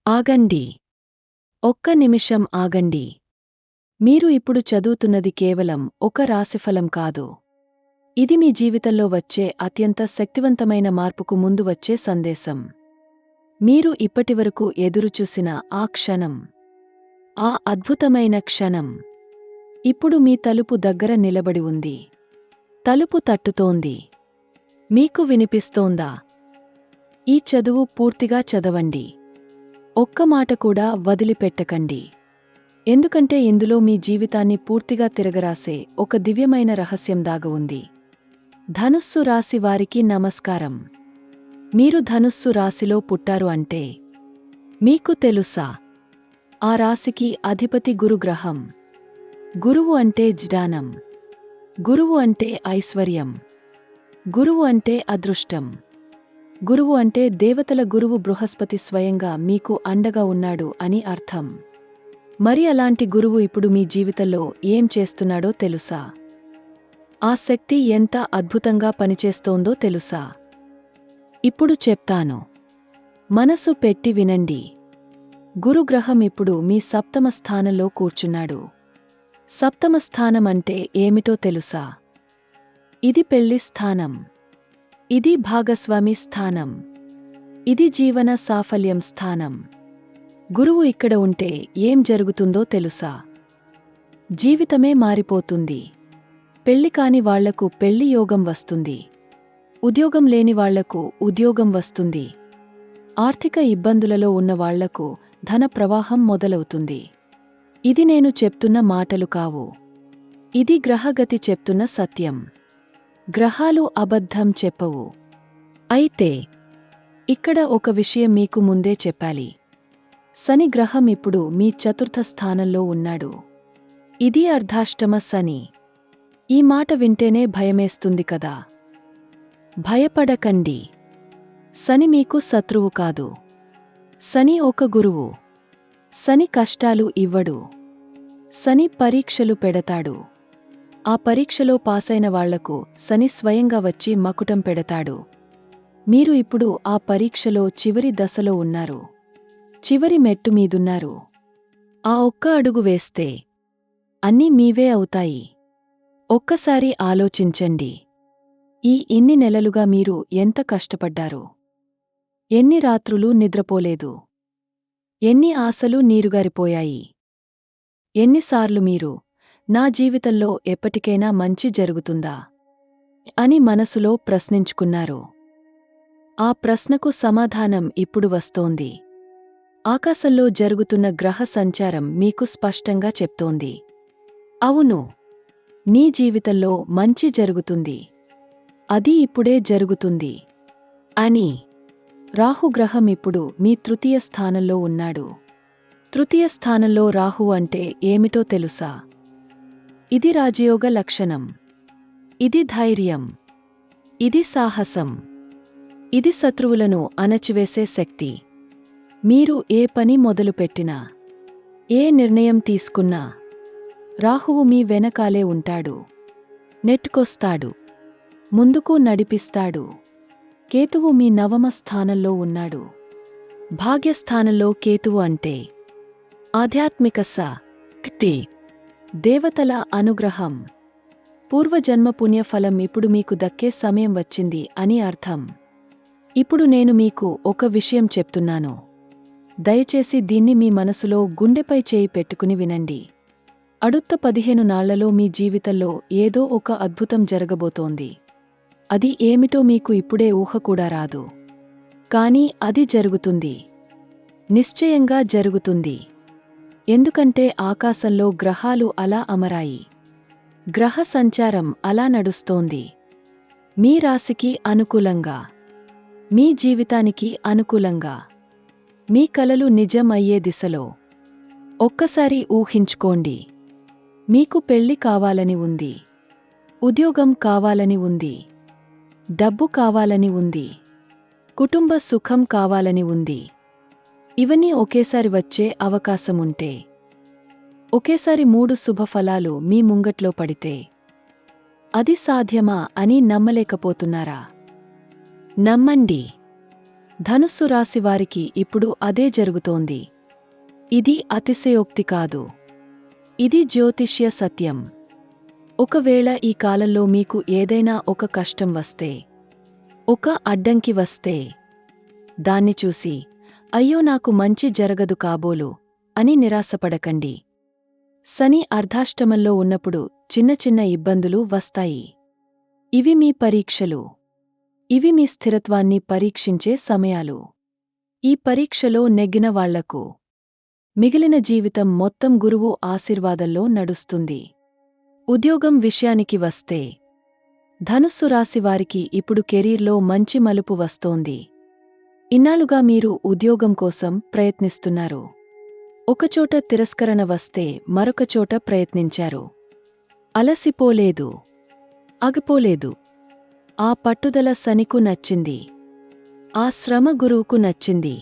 ఆగండి. ఒక్క నిమిషం ఆగండి. మీరు ఇప్పుడు చదువుతున్నది కేవలం ఒక రాశిఫలం కాదు. ఇది మీ జీవితంలో వచ్చే అత్యంత శక్తివంతమైన మార్పుకు ముందు వచ్చే సందేశం. మీరు ఇప్పటివరకు ఎదురుచూసిన ఆ క్షణం, ఆ అద్భుతమైన క్షణం, ఇప్పుడు మీ తలుపు దగ్గర నిలబడి ఉంది. తలుపు తట్టుతోంది. మీకు వినిపిస్తోందా? ఈ చదువు పూర్తిగా చదవండి. ఒక్క మాట కూడా వదిలిపెట్టకండి. ఎందుకంటే ఇందులో మీ జీవితాన్ని పూర్తిగా తిరగరాసే ఒక దివ్యమైన రహస్యం దాగి ఉంది. ధనుస్సు రాశి వారికి నమస్కారం. మీరు ధనుస్సు రాశిలో పుట్టారు అంటే మీకు తెలుసా? ఆ రాశికి అధిపతి గురుగ్రహం. గురువు అంటే జ్ఞానం. గురువు అంటే ఐశ్వర్యం. గురువు అంటే అదృష్టం. గురువు అంటే దేవతల గురువు బృహస్పతి స్వయంగా మీకు అండగా ఉన్నాడు అని అర్థం. మరి అలాంటి గురువు ఇప్పుడు మీ జీవితంలో ఏం చేస్తున్నాడో తెలుసా? ఆ శక్తి ఎంత అద్భుతంగా పనిచేస్తోందో తెలుసా? ఇప్పుడు చెప్తాను. మనసు పెట్టి వినండి. గురుగ్రహం ఇప్పుడు మీ సప్తమ స్థానంలో కూర్చున్నాడు. సప్తమ స్థానం అంటే ఏమిటో తెలుసా? ఇది పెళ్లి స్థానం. ఇది భాగస్వామి స్థానం. ఇది జీవన సాఫల్యం స్థానం. గురువు ఇక్కడ ఉంటే ఏం జరుగుతుందో తెలుసా? జీవితమే మారిపోతుంది. పెళ్లి కాని వాళ్లకు పెళ్లి యోగం వస్తుంది. ఉద్యోగం లేని వాళ్లకు ఉద్యోగం వస్తుంది. ఆర్థిక ఇబ్బందులలో ఉన్న వాళ్లకు ధన ప్రవాహం మొదలవుతుంది. ఇది నేను చెప్తున్న మాటలు కావు. ఇది గ్రహగతి చెప్తున్న సత్యం. గ్రహాలు అబద్ధం చెప్పవు. అయితే ఇక్కడ ఒక విషయం మీకు ముందే చెప్పాలి. శని గ్రహం ఇప్పుడు మీ చతుర్థ స్థానంలో ఉన్నాడు. ఇది అర్ధాష్టమ శని. ఈ మాట వింటేనే భయమేస్తుంది కదా? భయపడకండి. శని మీకు శత్రువు కాదు. శని ఒక గురువు. శని కష్టాలు ఇవ్వడు. శని పరీక్షలు పెడతాడు. ఆ పరీక్షలో పాసైన వాళ్లకు శని స్వయంగా వచ్చి మకుటం పెడతాడు. మీరు ఇప్పుడు ఆ పరీక్షలో చివరి దశలో ఉన్నారు. చివరి మెట్టు మీదున్నారు. ఆ ఒక్క అడుగు వేస్తే అన్నీ మీవే అవుతాయి. ఒక్కసారి ఆలోచించండి. ఇన్ని నెలలుగా మీరు ఎంత కష్టపడ్డారు? ఎన్ని రాత్రులు నిద్రపోలేదు? ఎన్ని ఆశలు నీరుగారిపోయాయి? ఎన్నిసార్లు మీరు నా జీవితంలో ఎప్పటికైనా మంచి జరుగుతుందా అని మనసులో ప్రశ్నించుకున్నారు? ఆ ప్రశ్నకు సమాధానం ఇప్పుడు వస్తోంది. ఆకాశంలో జరుగుతున్న గ్రహ సంచారం మీకు స్పష్టంగా చెప్తోంది. అవును, నీ జీవితంలో మంచి జరుగుతుంది. అది ఇప్పుడే జరుగుతుంది అని. రాహుగ్రహం ఇప్పుడు మీ తృతీయ స్థానంలో ఉన్నాడు. తృతీయ స్థానంలో రాహు అంటే ఏమిటో తెలుసా? ఇది రాజయోగ లక్షణం. ఇది ధైర్యం. ఇది సాహసం. ఇది శత్రువులను అణచివేసే శక్తి. మీరు ఏ పని మొదలుపెట్టినా, ఏ నిర్ణయం తీసుకున్నా రాహువు మీ వెనకాలే ఉంటాడు. నెట్టుకొస్తాడు. ముందుకు నడిపిస్తాడు. కేతువు మీ నవమ స్థానంలో ఉన్నాడు. భాగ్యస్థానంలో కేతువు అంటే ఆధ్యాత్మిక శక్తి, దేవతల అనుగ్రహం. పూర్వజన్మ పుణ్యఫలం ఇప్పుడు మీకు దక్కే సమయం వచ్చింది అని అర్థం. ఇప్పుడు నేను మీకు ఒక విషయం చెప్తున్నాను. దయచేసి దీన్ని మీ మనసులో గుండెపై చేయి పెట్టుకుని వినండి. అడుత్త 15 నాళ్లలో మీ జీవితంలో ఏదో ఒక అద్భుతం జరగబోతోంది. అది ఏమిటో మీకు ఇప్పుడే ఊహ కూడా రాదు. కానీ అది జరుగుతుంది. నిశ్చయంగా జరుగుతుంది. ఎందుకంటే ఆకాశంలో గ్రహాలు అలా అమరాయి. గ్రహ సంచారం అలా నడుస్తోంది. మీ రాశికి అనుకూలంగా, మీ జీవితానికి అనుకూలంగా, మీ కలలు నిజం అయ్యే దిశలో. ఒక్కసారి ఊహించుకోండి. మీకు పెళ్లి కావాలని ఉంది. ఉద్యోగం కావాలని ఉంది. డబ్బు కావాలని ఉంది. కుటుంబ సుఖం కావాలని ఉంది. ఇవన్నీ ఒకేసారి వచ్చే అవకాశముంటే, ఒకేసారి 3 శుభఫలాలు మీ ముంగట్లో పడితే, అది సాధ్యమా అని నమ్మలేకపోతున్నారా? నమ్మండి. ధనుస్సు రాశి వారికి ఇప్పుడు అదే జరుగుతోంది. ఇది అతిశయోక్తి కాదు. ఇది జ్యోతిష్య సత్యం. ఒకవేళ ఈ కాలంలో మీకు ఏదైనా ఒక కష్టం వస్తే, ఒక అడ్డంకి వస్తే, దాన్ని చూసి అయ్యో నాకు మంచి జరగదు కాబోలు అని నిరాశపడకండి. శని అర్ధాష్టమంలో ఉన్నప్పుడు చిన్న చిన్న ఇబ్బందులు వస్తాయి. ఇవి మీ పరీక్షలు. ఇవి మీ స్థిరత్వాన్ని పరీక్షించే సమయాలు. ఈ పరీక్షలో నెగ్గిన వాళ్లకు మిగిలిన జీవితం మొత్తం గురువు ఆశీర్వాదంలో నడుస్తుంది. ఉద్యోగం విషయానికి వస్తే, ధనుస్సు రాశివారికి ఇప్పుడు కెరీర్లో మంచి మలుపు వస్తోంది. ఇన్నాళ్లుగా మీరు ఉద్యోగం కోసం ప్రయత్నిస్తున్నారు. ఒకచోట తిరస్కరణ వస్తే మరొకచోట ప్రయత్నించారు. అలసిపోలేదు, ఆగిపోలేదు. ఆ పట్టుదల శనికు నచ్చింది. ఆ శ్రమ గురువుకు నచ్చింది.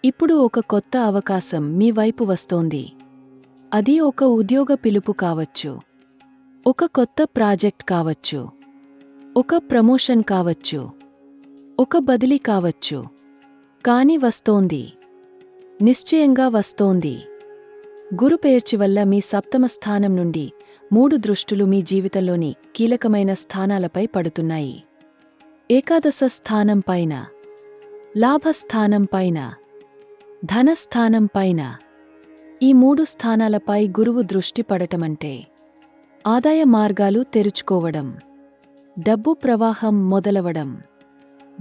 ఇప్పుడు ఒక కొత్త అవకాశం మీ వైపు వస్తోంది. అది ఒక ఉద్యోగ పిలుపు కావచ్చు, ఒక కొత్త ప్రాజెక్ట్ కావచ్చు, ఒక ప్రమోషన్ కావచ్చు, ఒక బదిలీ కావచ్చు. కాని వస్తోంది, నిశ్చయంగా వస్తోంది. గురుపెయర్చి వల్ల మీ సప్తమ స్థానం నుండి 3 దృష్టులు మీ జీవితంలోని కీలకమైన స్థానాలపై పడుతున్నాయి. ఏకాదశ స్థానం పైన, లాభస్థానం పైన, ధనస్థానం పైన. ఈ 3 స్థానాలపై గురువు దృష్టి పడటమంటే ఆదాయ మార్గాలు తెరుచుకోవడం, డబ్బు ప్రవాహం మొదలవడం,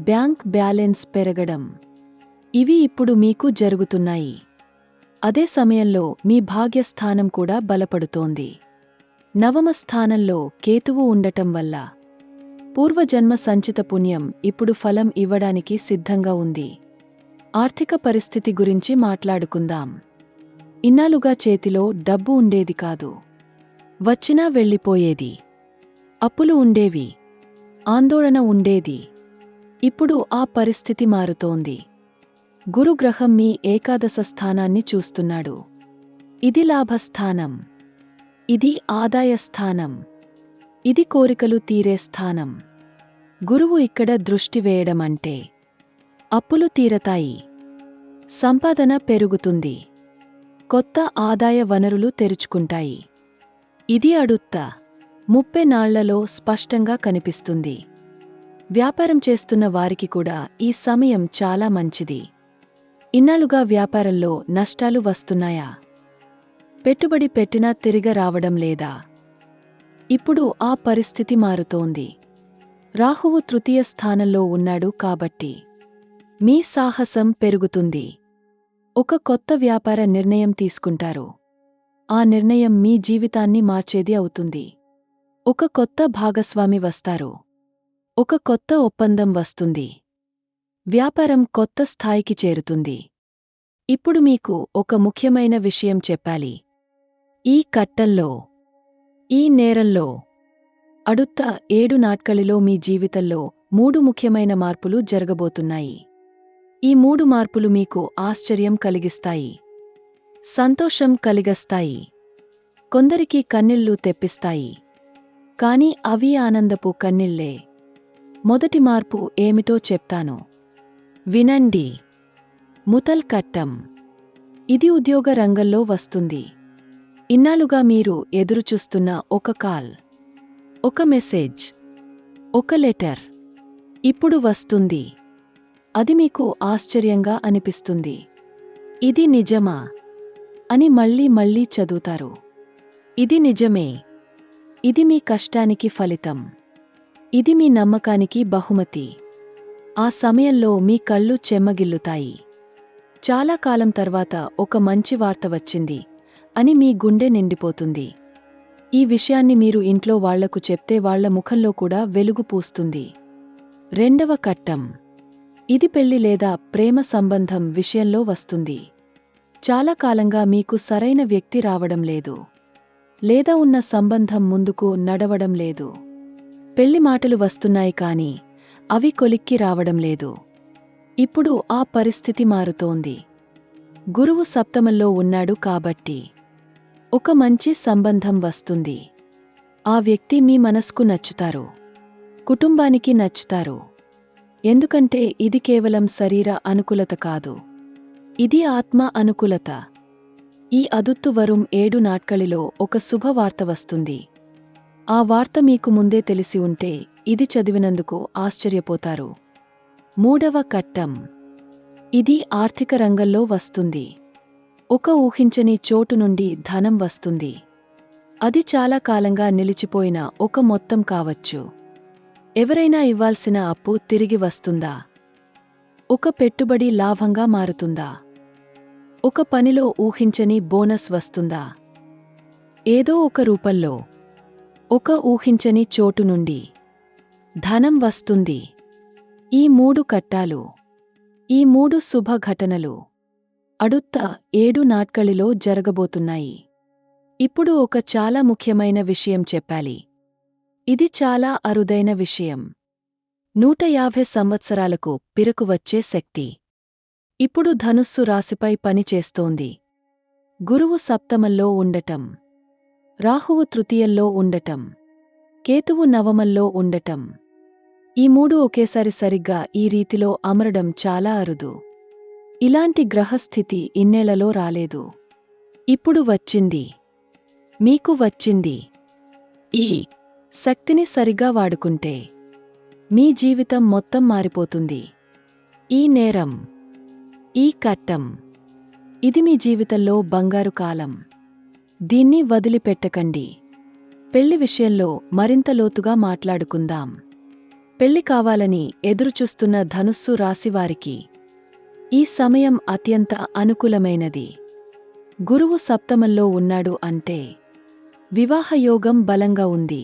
బ్యాంక్ బ్యాలెన్స్ పెరగడం. ఇవి ఇప్పుడు మీకు జరుగుతున్నాయి. అదే సమయంలో మీ భాగ్యస్థానం కూడా బలపడుతోంది. నవమ స్థానంలో కేతువు ఉండటం వల్ల పూర్వజన్మ సంచిత పుణ్యం ఇప్పుడు ఫలం ఇవ్వడానికి సిద్ధంగా ఉంది. ఆర్థిక పరిస్థితి గురించి మాట్లాడుకుందాం. ఇన్నాళ్లుగా చేతిలో డబ్బు ఉండేది కాదు. వచ్చినా వెళ్ళిపోయేది. అప్పులు ఉండేవి. ఆందోళన ఉండేది. ఇప్పుడు ఆ పరిస్థితి మారుతోంది. గురుగ్రహం మీ ఏకాదశ స్థానాన్ని చూస్తున్నాడు. ఇది లాభస్థానం. ఇది ఆదాయ స్థానం. ఇది కోరికలు తీరే స్థానం. గురువు ఇక్కడ దృష్టి వేయడమంటే అప్పులు తీరతాయి, సంపాదన పెరుగుతుంది, కొత్త ఆదాయ వనరులు తెరుచుకుంటాయి. ఇది అడుత్త 30 నాళ్లలో స్పష్టంగా కనిపిస్తుంది. వ్యాపారం చేస్తున్న వారికి కూడా ఈ సమయం చాలా మంచిది. ఇన్నాళ్లుగా వ్యాపారంలో నష్టాలు వస్తున్నాయా? పెట్టుబడి పెట్టినా తిరిగి రావడం లేదా? ఇప్పుడు ఆ పరిస్థితి మారుతోంది. రాహువు తృతీయ స్థానంలో ఉన్నాడు కాబట్టి మీ సాహసం పెరుగుతుంది. ఒక కొత్త వ్యాపార నిర్ణయం తీసుకుంటారు. ఆ నిర్ణయం మీ జీవితాన్ని మార్చేది అవుతుంది. ఒక కొత్త భాగస్వామి వస్తారు. ఒక కొత్త ఒప్పందం వస్తుంది. వ్యాపారం కొత్త స్థాయికి చేరుతుంది. ఇప్పుడు మీకు ఒక ముఖ్యమైన విషయం చెప్పాలి. ఈ కట్టంలో, ఈ నేరంలో, అడుత్త 7 నాట్కళిలో మీ జీవితంలో 3 ముఖ్యమైన మార్పులు జరగబోతున్నాయి. ఈ 3 మార్పులు మీకు ఆశ్చర్యం కలిగిస్తాయి, సంతోషం కలిగస్తాయి, కొందరికి కన్నీళ్లు తెప్పిస్తాయి. కాని అవి ఆనందపు కన్నీళ్లే. మొదటి మార్పు ఏమిటో చెప్తాను, వినండి. ముతల్ కట్టం. ఇది ఉద్యోగ రంగంలో వస్తుంది. ఇన్నాళ్లుగా మీరు ఎదురుచూస్తున్న ఒక కాల్, ఒక మెసేజ్, ఒక లెటర్ ఇప్పుడు వస్తుంది. అది మీకు ఆశ్చర్యంగా అనిపిస్తుంది. ఇది నిజమా అని మళ్ళీ మళ్ళీ చదువుతారు. ఇది నిజమే. ఇది మీ కష్టానికి ఫలితం. ఇది మీ నమ్మకానికి బహుమతి. ఆ సమయంలో మీ కళ్ళు చెమ్మగిల్లుతాయి. చాలా కాలం తర్వాత ఒక మంచి వార్త వచ్చింది అని మీ గుండె నిండిపోతుంది. ఈ విషయాన్ని మీరు ఇంట్లో వాళ్లకు చెప్తే వాళ్ల ముఖంలో కూడా వెలుగు పూస్తుంది. రెండవ కట్టం. ఇది పెళ్లి లేదా ప్రేమ సంబంధం విషయంలో వస్తుంది. చాలా కాలంగా మీకు సరైన వ్యక్తి రావడం లేదు, లేదా ఉన్న సంబంధం ముందుకు నడవడం లేదు. పెళ్లి మాటలు వస్తున్నాయి కానీ అవి కొలిక్కి రావడం లేదు. ఇప్పుడు ఆ పరిస్థితి మారుతోంది. గురువు సప్తమంలో ఉన్నాడు కాబట్టి ఒక మంచి సంబంధం వస్తుంది. ఆ వ్యక్తి మీ మనస్కు నచ్చుతారు, కుటుంబానికి నచ్చుతారు. ఎందుకంటే ఇది కేవలం శరీర అనుకూలత కాదు. ఇది ఆత్మ అనుకూలత. ఈ అదుత్తు వரும் 7 నాట్కళిలో ఒక శుభవార్త వస్తుంది. ఆ వార్త మీకు ముందే తెలిసి ఉంటే ఇది చదివినందుకు ఆశ్చర్యపోతారు. 3వ కట్టం. ఇది ఆర్థిక రంగంలో వస్తుంది. ఒక ఊహించని చోటు నుండి ధనం వస్తుంది. అది చాలా కాలంగా నిలిచిపోయిన ఒక మొత్తం కావచ్చు. ఎవరైనా ఇవ్వాల్సిన అప్పు తిరిగి వస్తుందా? ఒక పెట్టుబడి లాభంగా మారుతుందా? ఒక పనిలో ఊహించని బోనస్ వస్తుందా? ఏదో ఒక రూపంలో, ఒక ఊహించని చోటు నుండి ధనం వస్తుంది. ఈ 3 కట్టాలు, ఈ 3 శుభ ఘటనలు అడుత్త 7 నాట్కళిలో జరగబోతున్నాయి. ఇప్పుడు ఒక చాలా ముఖ్యమైన విషయం చెప్పాలి. ఇది చాలా అరుదైన విషయం. 150 సంవత్సరాలకు పిరకు వచ్చే శక్తి ఇప్పుడు ధనుస్సు రాశిపై పనిచేస్తోంది. గురువు సప్తమంలో ఉండటం, రాహువు తృతీయంలో ఉండటం, కేతువు నవమంలో ఉండటం, ఈ 3 ఒకేసారి సరిగ్గా ఈ రీతిలో అమరడం చాలా అరుదు. ఇలాంటి గ్రహస్థితి ఇన్నేళ్లలో రాలేదు. ఇప్పుడు వచ్చింది. మీకు వచ్చింది. ఈ శక్తిని సరిగా వాడుకుంటే మీ జీవితం మొత్తం మారిపోతుంది. ఈ నేరం, ఈ కట్టం, ఇది మీ జీవితంలో బంగారు కాలం. దీన్ని వదిలిపెట్టకండి. పెళ్లి విషయంలో మరింత లోతుగా మాట్లాడుకుందాం. పెళ్లి కావాలని ఎదురుచూస్తున్న ధనుస్సు రాశివారికి ఈ సమయం అత్యంత అనుకూలమైనది. గురువు సప్తమంలో ఉన్నాడు అంటే వివాహయోగం బలంగా ఉంది.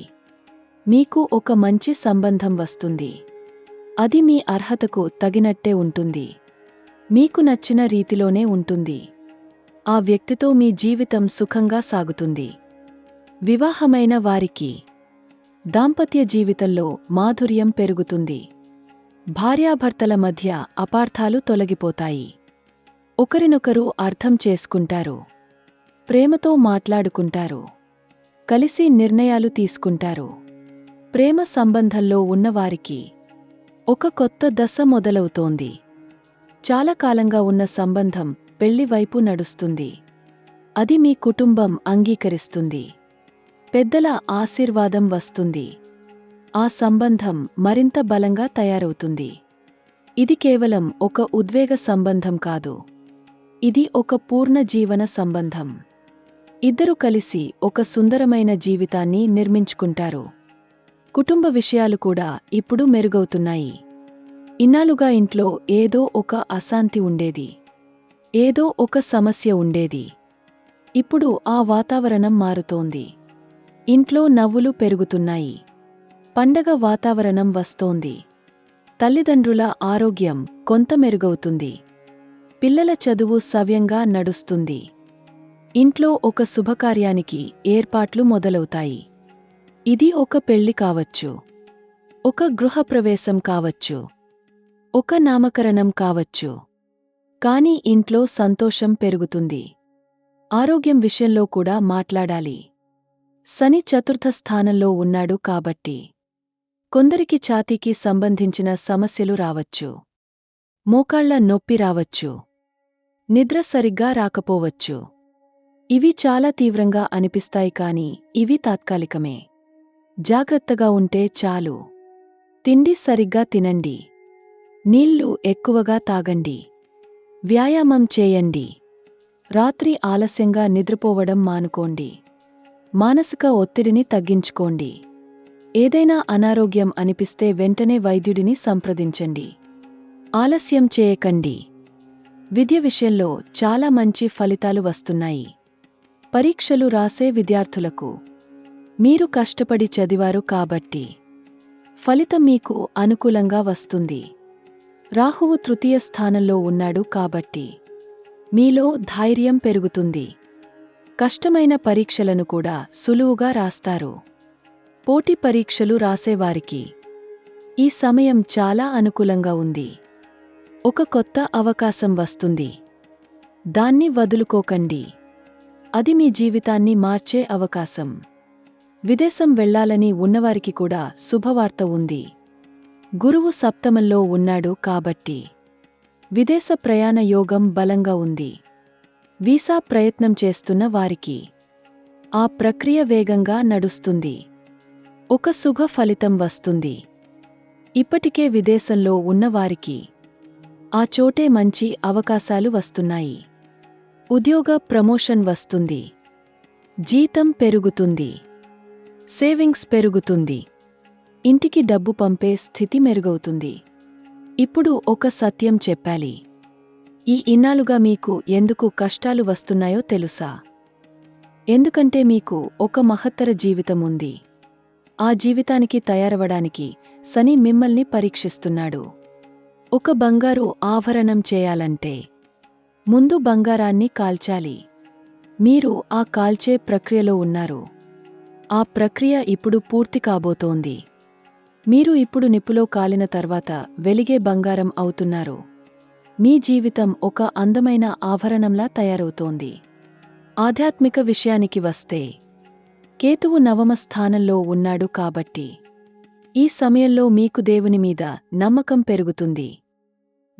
మీకు ఒక మంచి సంబంధం వస్తుంది. అది మీ అర్హతకు తగినట్టే ఉంటుంది. మీకు నచ్చిన రీతిలోనే ఉంటుంది. ఆ వ్యక్తితో మీ జీవితం సుఖంగా సాగుతుంది. వివాహమైన వారికి దాంపత్య జీవితంలో మాధుర్యం పెరుగుతుంది. భార్యాభర్తల మధ్య అపార్థాలు తొలగిపోతాయి. ఒకరినొకరు అర్థం చేసుకుంటారు. ప్రేమతో మాట్లాడుకుంటారు. కలిసి నిర్ణయాలు తీసుకుంటారు. ప్రేమ సంబంధంలో ఉన్నవారికి ఒక కొత్త దశ మొదలవుతోంది. చాలా కాలంగా ఉన్న సంబంధం పెళ్లి వైపు నడుస్తుంది. అది మీ కుటుంబం అంగీకరిస్తుంది. పెద్దల ఆశీర్వాదం వస్తుంది. ఆ సంబంధం మరింత బలంగా తయారవుతుంది. ఇది కేవలం ఒక ఉద్వేగ సంబంధం కాదు. ఇది ఒక పూర్ణ జీవన సంబంధం. ఇద్దరు కలిసి ఒక సుందరమైన జీవితాన్ని నిర్మించుకుంటారు. కుటుంబ విషయాలు కూడా ఇప్పుడు మెరుగవుతున్నాయి. ఇన్నాళ్లుగా ఇంట్లో ఏదో ఒక అశాంతి ఉండేది. ఏదో ఒక సమస్య ఉండేది. ఇప్పుడు ఆ వాతావరణం మారుతోంది. ఇంట్లో నవ్వులు పెరుగుతున్నాయి. పండగ వాతావరణం వస్తోంది. తల్లిదండ్రుల ఆరోగ్యం కొంత మెరుగవుతుంది. పిల్లల చదువు సవ్యంగా నడుస్తుంది. ఇంట్లో ఒక శుభకార్యానికి ఏర్పాట్లు మొదలవుతాయి. ఇది ఒక పెళ్లి కావచ్చు. ఒక గృహప్రవేశం కావచ్చు. ఒక నామకరణం కావచ్చు. కానీ ఇంట్లో సంతోషం పెరుగుతుంది. ఆరోగ్యం విషయంలో కూడా మాట్లాడాలి. శని చతుర్థ స్థానంలో ఉన్నాడు కాబట్టి కొందరికి ఛాతీకి సంబంధించిన సమస్యలు రావచ్చు. మోకాళ్ల నొప్పి రావచ్చు. నిద్ర సరిగ్గా రాకపోవచ్చు. ఇవి చాలా తీవ్రంగా అనిపిస్తాయి కానీ ఇవి తాత్కాలికమే. జాగ్రత్తగా ఉంటే చాలు. తిండి సరిగ్గా తినండి. నీళ్లు ఎక్కువగా తాగండి. వ్యాయామం చేయండి. రాత్రి ఆలస్యంగా నిద్రపోవడం మానుకోండి. మానసిక ఒత్తిడిని తగ్గించుకోండి. ఏదైనా అనారోగ్యం అనిపిస్తే వెంటనే వైద్యుడిని సంప్రదించండి. ఆలస్యం చేయకండి. విద్య విషయంలో చాలా మంచి ఫలితాలు వస్తున్నాయి. పరీక్షలు రాసే విద్యార్థులకు మీరు కష్టపడి చదివారు కాబట్టి ఫలితం మీకు అనుకూలంగా వస్తుంది. రాహువు తృతీయ స్థానంలో ఉన్నాడు కాబట్టి మీలో ధైర్యం పెరుగుతుంది. కష్టమైన పరీక్షలను కూడా సులువుగా రాస్తారు. పోటీ పరీక్షలు రాసేవారికి ఈ సమయం చాలా అనుకూలంగా ఉంది. ఒక కొత్త అవకాశం వస్తుంది. దాన్ని వదులుకోకండి. అది మీ జీవితాన్ని మార్చే అవకాశం. విదేశం వెళ్లాలని ఉన్నవారికి కూడా శుభవార్త ఉంది. గురువు సప్తమంలో ఉన్నాడు కాబట్టి విదేశ ప్రయాణ యోగం బలంగా ఉంది. వీసా ప్రయత్నం చేస్తున్న వారికి ఆ ప్రక్రియ వేగంగా నడుస్తుంది. ఒక శుభ ఫలితం వస్తుంది. ఇప్పటికే విదేశంలో ఉన్నవారికి ఆ చోటే మంచి అవకాశాలు వస్తున్నాయి. ఉద్యోగ ప్రమోషన్ వస్తుంది. జీతం పెరుగుతుంది. సేవింగ్స్ పెరుగుతుంది. ఇంటికి డబ్బు పంపే స్థితి మెరుగవుతుంది. ఇప్పుడు ఒక సత్యం చెప్పాలి. ఈ ఇన్నాళ్లుగా మీకు ఎందుకు కష్టాలు వస్తున్నాయో తెలుసా? ఎందుకంటే మీకు ఒక మహత్తర జీవితం ఉంది. ఆ జీవితానికి తయారవడానికి శని మిమ్మల్ని పరీక్షిస్తున్నాడు. ఒక బంగారు ఆభరణం చేయాలంటే ముందు బంగారాన్ని కాల్చాలి. మీరు ఆ కాల్చే ప్రక్రియలో ఉన్నారు. ఆ ప్రక్రియ ఇప్పుడు పూర్తి కాబోతోంది. మీరు ఇప్పుడు నిప్పులో కాలిన తర్వాత వెలిగే బంగారం అవుతున్నారు. మీ జీవితం ఒక అందమైన ఆభరణంలా తయారవుతోంది. ఆధ్యాత్మిక విషయానికి వస్తే కేతువు నవమ స్థానంలో ఉన్నాడు కాబట్టి ఈ సమయంలో మీకు దేవుని మీద నమ్మకం పెరుగుతుంది.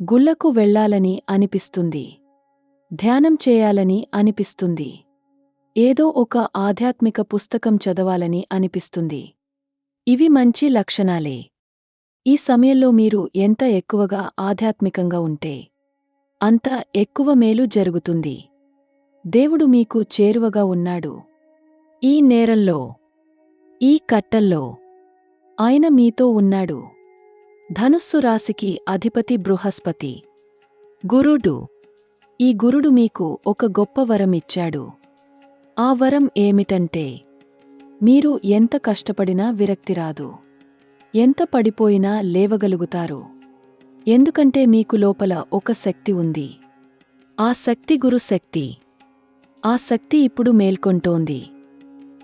గుళ్లకు వెళ్ళాలని అనిపిస్తుంది. ధ్యానం చేయాలని అనిపిస్తుంది. ఏదో ఒక ఆధ్యాత్మిక పుస్తకం చదవాలని అనిపిస్తుంది. ఇవి మంచి లక్షణాలే. ఈ సమయంలో మీరు ఎంత ఎక్కువగా ఆధ్యాత్మికంగా ఉంటే అంత ఎక్కువ మేలు జరుగుతుంది. దేవుడు మీకు చేరువగా ఉన్నాడు. ఈ నేరంలో, ఈ కట్టల్లో ఆయన మీతో ఉన్నాడు. ధనుస్సు రాశికి అధిపతి బృహస్పతి. గురుడు. ఈ గురుడు మీకు ఒక గొప్ప వరం ఇచ్చాడు. ఆ వరం ఏమిటంటే మీరు ఎంత కష్టపడినా విరక్తి రాదు. ఎంత పడిపోయినా లేవగలుగుతారు. ఎందుకంటే మీకు లోపల ఒక శక్తి ఉంది. ఆ శక్తి గురు శక్తి. ఆ శక్తి ఇప్పుడు మేల్కొంటోంది.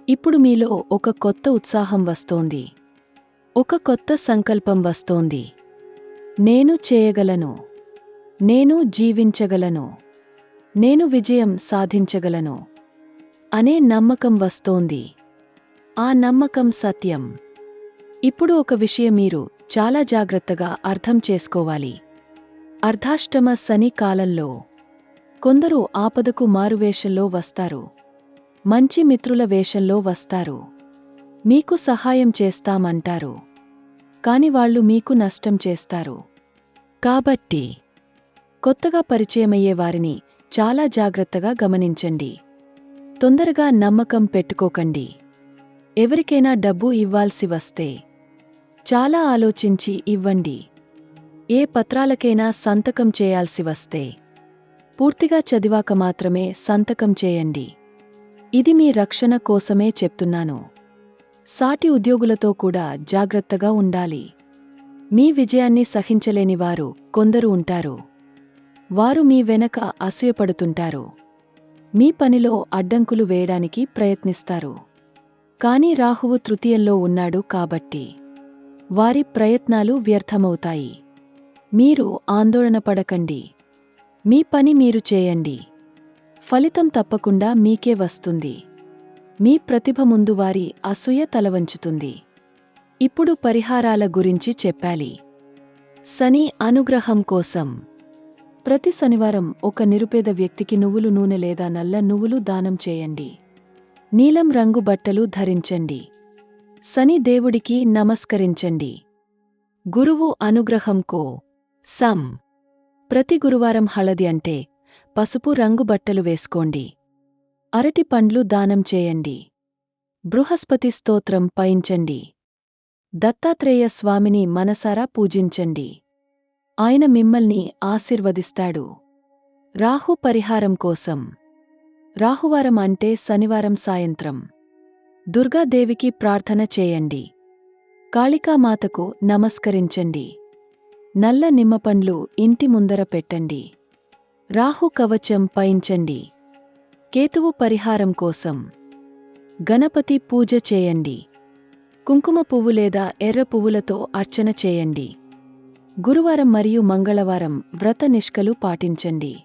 ఇప్పుడు మీలో ఒక కొత్త ఉత్సాహం వస్తోంది. ఒక కొత్త సంకల్పం వస్తోంది. నేను చేయగలను. నేను జీవించగలను. నేను విజయం సాధించగలను అనే నమ్మకం వస్తోంది. ఆ నమ్మకం సత్యం. ఇప్పుడు ఒక విషయం మీరు చాలా జాగ్రత్తగా అర్థం చేసుకోవాలి. అర్ధాష్టమ శని కాలంలో కొందరు ఆపదకు మారువేషంలో వస్తారు. మంచి మిత్రుల వేషంలో వస్తారు. మీకు సహాయం చేస్తామంటారు. కాని వాళ్ళు మీకు నష్టం చేస్తారు. కాబట్టి కొత్తగా పరిచయమయ్యే వారిని చాలా జాగ్రత్తగా గమనించండి. తొందరగా నమ్మకం పెట్టుకోకండి. ఎవరికైనా డబ్బు ఇవ్వాల్సి వస్తే చాలా ఆలోచించి ఇవ్వండి. ఏ పత్రాలకైనా సంతకం చేయాల్సి వస్తే పూర్తిగా చదివాక మాత్రమే సంతకం చేయండి. ఇది మీ రక్షణ కోసమే చెప్తున్నాను. సాటి ఉద్యోగులతో కూడా జాగ్రత్తగా ఉండాలి. మీ విజయాన్ని సహించలేని వారు కొందరు ఉంటారు. వారు మీ వెనక అసూయపడుతుంటారు. మీ పనిలో అడ్డంకులు వేయడానికి ప్రయత్నిస్తారు. కానీ రాహువు తృతీయంలో ఉన్నాడు కాబట్టి వారి ప్రయత్నాలు వ్యర్థమవుతాయి. మీరు ఆందోళన పడకండి. మీ పని మీరు చేయండి. ఫలితం తప్పకుండా మీకే వస్తుంది. మీ ప్రతిభ ముందు వారి అసూయ తలవంచుతుంది. ఇప్పుడు పరిహారాల గురించి చెప్పాలి. శని అనుగ్రహం కోసం ప్రతి శనివారం ఒక నిరుపేద వ్యక్తికి నువ్వులు నూనె లేదా నల్ల నువ్వులు దానం చేయండి. నీలం రంగు బట్టలు ధరించండి. శని దేవుడికి నమస్కరించండి. గురువు అనుగ్రహం కోసం ప్రతి గురువారం హళది అంటే పసుపు రంగు బట్టలు వేసుకోండి. అరటి పండ్లు దానం చేయండి. బృహస్పతి స్తోత్రం పయించండి. దత్తాత్రేయ స్వామిని మనసారా పూజించండి. ఆయన మిమ్మల్ని ఆశీర్వదిస్తాడు. రాహు పరిహారం కోసం రాహువారం అంటే శనివారం సాయంత్రం దుర్గాదేవికి ప్రార్థన చేయండి. కాళికామాతకు నమస్కరించండి. నల్ల నిమ్మపండ్లు ఇంటి ముందర పెట్టండి. రాహు కవచం పయించండి. కేతువు పరిహారం కోసం గణపతి పూజ చేయండి. కుంకుమ పువ్వు లేదా ఎర్ర పువ్వులతో అర్చన చేయండి. గురువారం మరియు మంగళవారం వ్రత నిష్కలు పాటించండి.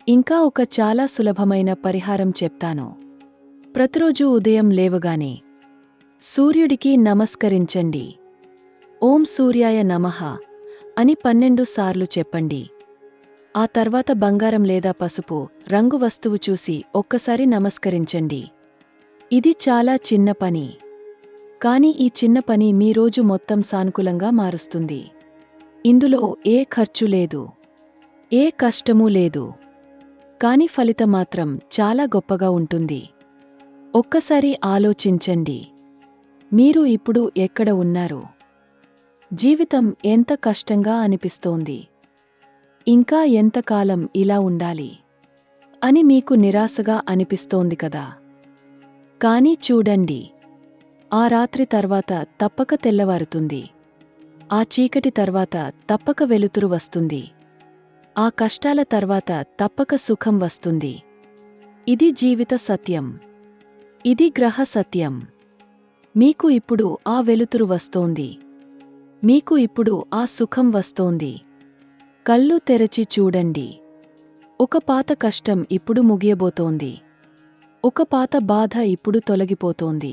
ఇంకా ఒక చాలా సులభమైన పరిహారం చెప్తాను. ప్రతిరోజూ ఉదయం లేవగానే సూర్యుడికి నమస్కరించండి. ఓం సూర్యాయ నమః అని 12 సార్లు చెప్పండి. ఆ తర్వాత బంగారం లేదా పసుపు రంగు వస్తువు చూసి ఒక్కసారి నమస్కరించండి. ఇది చాలా చిన్న పని. కానీ ఈ చిన్న పని మీ రోజు మొత్తం సానుకూలంగా మారుస్తుంది. ఇందులో ఏ ఖర్చు లేదు. ఏ కష్టమూ లేదు. కాని ఫలితం మాత్రం చాలా గొప్పగా ఉంటుంది. ఒక్కసారి ఆలోచించండి. మీరు ఇప్పుడు ఎక్కడ ఉన్నారు? జీవితం ఎంత కష్టంగా అనిపిస్తోంది. ఇంకా ఎంతకాలం ఇలా ఉండాలి అని మీకు నిరాశగా అనిపిస్తోంది కదా. కానీ చూడండి, ఆ రాత్రి తర్వాత తప్పక తెల్లవారుతుంది. ఆ చీకటి తర్వాత తప్పక వెలుతురు వస్తుంది. ఆ కష్టాల తర్వాత తప్పక సుఖం వస్తుంది. ఇది జీవిత సత్యం. ఇది గ్రహ సత్యం. మీకు ఇప్పుడు ఆ వెలుతురు వస్తోంది. మీకు ఇప్పుడు ఆ సుఖం వస్తోంది. కళ్ళు తెరచి చూడండి. ఒక పాత కష్టం ఇప్పుడు ముగియబోతోంది. ఒక పాత బాధ ఇప్పుడు తొలగిపోతోంది.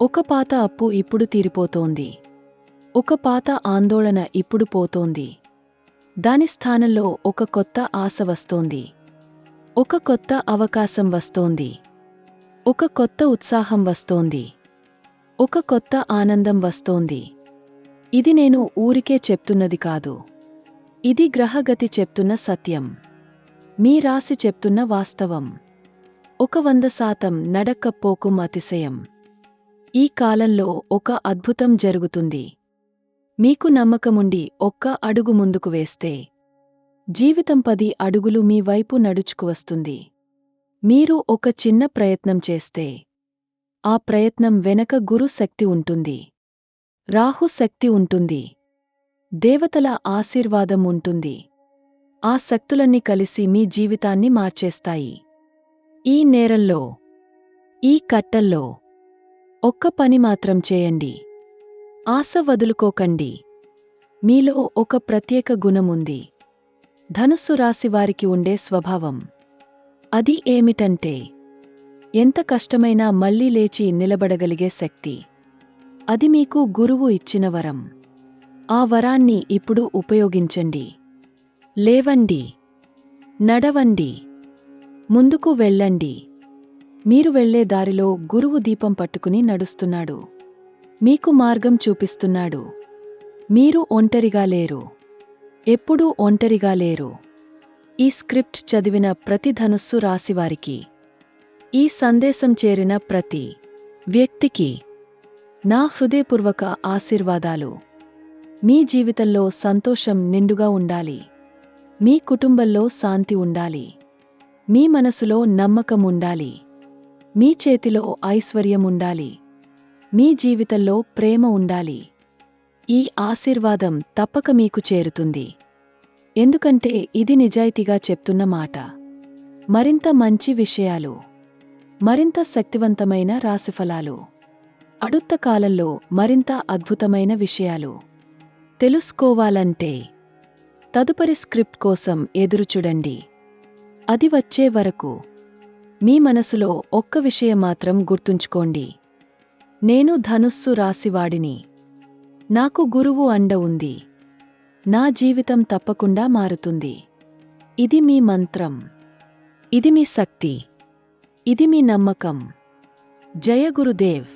ఒక పాత అప్పు ఇప్పుడు తీరిపోతోంది. ఒక పాత ఆందోళన ఇప్పుడు పోతోంది. దాని స్థానంలో ఒక కొత్త ఆశ వస్తోంది. ఒక కొత్త అవకాశం వస్తోంది. ఒక కొత్త ఉత్సాహం వస్తోంది. ఒక కొత్త ఆనందం వస్తోంది. ఇది నేను ఊరికే చెప్తున్నది కాదు. ఇది గ్రహగతి చెప్తున్న సత్యం. మీ రాశి చెప్తున్న వాస్తవం. 100% నడక్కపోకుం అతిశయం. ఈ కాలంలో ఒక అద్భుతం జరుగుతుంది. మీకు నమ్మకముండి ఒక్క అడుగు ముందుకు వేస్తే జీవితం 10 అడుగులు మీ వైపు నడుచుకు వస్తుంది. మీరు ఒక చిన్న ప్రయత్నం చేస్తే ఆ ప్రయత్నం వెనక గురు శక్తి ఉంటుంది. రాహు శక్తి ఉంటుంది. దేవతల ఆశీర్వాదం ఉంటుంది. ఆ శక్తులన్నీ కలిసి మీ జీవితాన్ని మార్చేస్తాయి. ఈ నేరంలో, ఈ కట్టల్లో ఒక్క పని మాత్రం చేయండి. ఆశ వదులుకోకండి. మీలో ఒక ప్రత్యేక గుణముంది. ధనుస్సు రాశివారికి ఉండే స్వభావం. అది ఏమిటంటే, ఎంత కష్టమైనా మళ్లీ లేచి నిలబడగలిగే శక్తి. అది మీకు గురువు ఇచ్చిన వరం. ఆ వరాన్ని ఇప్పుడు ఉపయోగించండి. లేవండి. నడవండి. ముందుకు వెళ్ళండి. మీరు వెళ్లే దారిలో గురువు దీపం పట్టుకుని నడుస్తున్నాడు. మీకు మార్గం చూపిస్తున్నాడు. మీరు ఒంటరిగా లేరు. ఎప్పుడూ ఒంటరిగా లేరు. ఈ స్క్రిప్ట్ చదివిన ప్రతి ధనుస్సు రాశివారికి, ఈ సందేశం చేరిన ప్రతి వ్యక్తికి నా హృదయపూర్వక ఆశీర్వాదాలు. మీ జీవితంలో సంతోషం నిండుగా ఉండాలి. మీ కుటుంబంలో శాంతి ఉండాలి. మీ మనసులో నమ్మకం ఉండాలి. మీ చేతిలో ఐశ్వర్యం ఉండాలి. మీ జీవితంలో ప్రేమ ఉండాలి. ఈ ఆశీర్వాదం తప్పక మీకు చేరుతుంది. ఎందుకంటే ఇది నిజాయితీగా చెప్తున్న మాట. మరింత మంచి విషయాలు, మరింత శక్తివంతమైన రాశిఫలాలు, అడుత్త కాలంలో మరింత అద్భుతమైన విషయాలు తెలుసుకోవాలంటే తదుపరి స్క్రిప్ట్ కోసం ఎదురుచూడండి. అది వచ్చే వరకు మీ మనసులో ఒక్క విషయం మాత్రం గుర్తుంచుకోండి. నేను ధనుస్సు రాశివాడిని. నాకు గురువు అండ ఉంది. నా జీవితం తప్పకుండా మారుతుంది. ఇది మీ మంత్రం. ఇది మీ శక్తి. ఇది మీ నమ్మకం. జయ గురుదేవ్.